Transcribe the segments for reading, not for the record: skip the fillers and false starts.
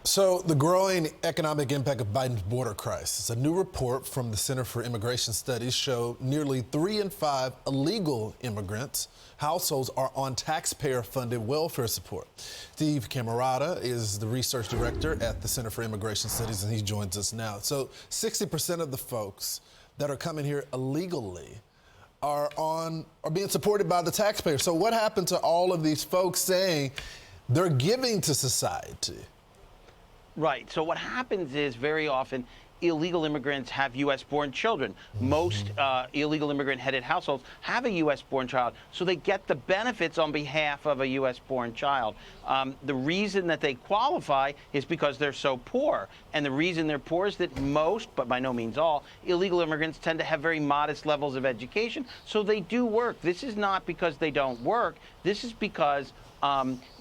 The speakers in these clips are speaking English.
So the growing economic impact of Biden's border crisis. A new report from the Center for Immigration Studies show nearly 3 in 5 illegal immigrants households are on taxpayer-funded welfare support. Steve Camarota is the research director at the Center for Immigration Studies, and he joins us now. So 60% of the folks that are coming here illegally are being supported by the taxpayer. So what happened to all of these folks saying they're giving to society? Right. So what happens is very often illegal immigrants have U.S.-born children. Most illegal immigrant-headed households have a U.S.-born child, so they get the benefits on behalf of a U.S.-born child. The reason that they qualify is because they're so poor. And the reason they're poor is that most, but by no means all, illegal immigrants tend to have very modest levels of education, so they do work. This is not because they don't work. This is because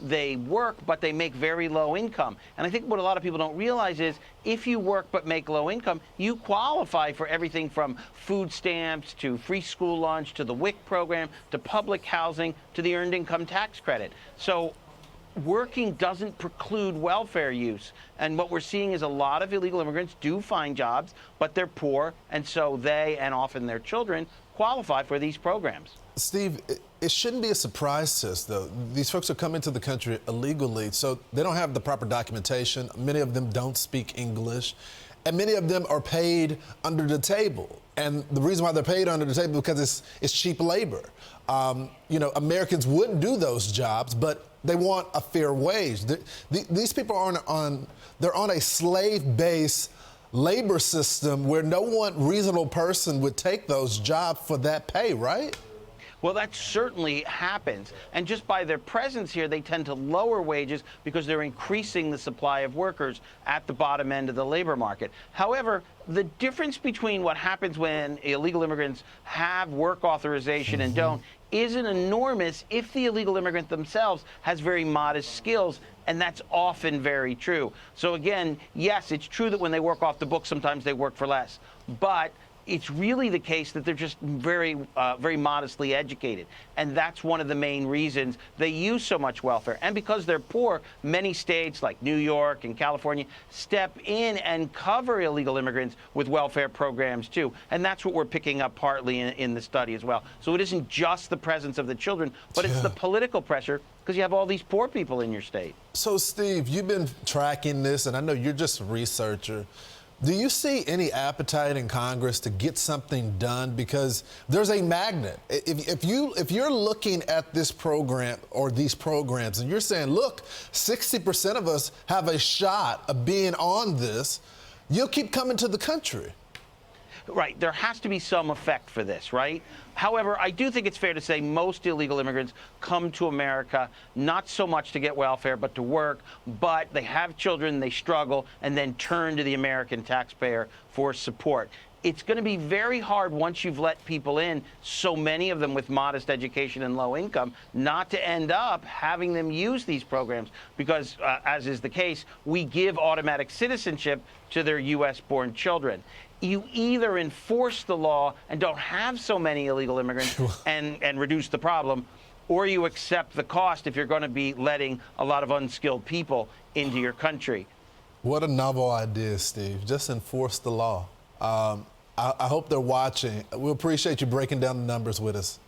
they work, but they make very low income. And I think what a lot of people don't realize is if you work but make low income, you qualify for everything from food stamps to free school lunch to the WIC program to public housing to the earned income tax credit. So working doesn't preclude welfare use. And what we're seeing is a lot of illegal immigrants do find jobs, but they're poor, and so they and often their children qualify for these programs. Steve, it shouldn't be a surprise to us, though. These folks are coming to the country illegally, so they don't have the proper documentation. Many of them don't speak English, and many of them are paid under the table. And the reason why they're paid under the table is because it's cheap labor. Americans wouldn't do those jobs, but they want a fair wage. These people are on a slave-based labor system where no one reasonable person would take those jobs for that pay, right? Well, that certainly happens. And just by their presence here, they tend to lower wages because they're increasing the supply of workers at the bottom end of the labor market. However, the difference between what happens when illegal immigrants have work authorization and don't isn't enormous if the illegal immigrant themselves has very modest skills, and that's often very true. So again, yes, it's true that when they work off the books, sometimes they work for less. But it's really the case that they're just very modestly educated. And that's one of the main reasons they use so much welfare. And because they're poor, many states like New York and California step in and cover illegal immigrants with welfare programs, too. And that's what we're picking up partly in the study as well. So it isn't just the presence of the children, but it's the political pressure because you have all these poor people in your state. So, Steve, you've been tracking this, and I know you're just a researcher. Do you see any appetite in Congress to get something done? Because there's a magnet. If you're looking at this program or these programs and you're saying, look, 60% of us have a shot of being on this, you'll keep coming to the country. Right. There has to be some effect for this, right? However, I do think it's fair to say most illegal immigrants come to America not so much to get welfare, but to work, but they have children, they struggle, and then turn to the American taxpayer for support. It's going to be very hard once you've let people in, so many of them with modest education and low income, not to end up having them use these programs because, as is the case, we give automatic citizenship to their U.S.-born children. You either enforce the law and don't have so many illegal immigrants and reduce the problem, or you accept the cost if you're going to be letting a lot of unskilled people into your country. What a novel idea, Steve. Just enforce the law. I hope they're watching. We appreciate you breaking down the numbers with us.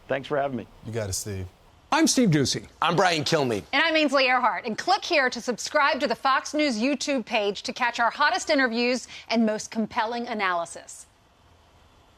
Thanks for having me. You got it, Steve. I'm Steve Ducey. I'm Brian Kilmeade. And I'm Ainsley Earhart. And click here to subscribe to the Fox News YouTube page to catch our hottest interviews and most compelling analysis.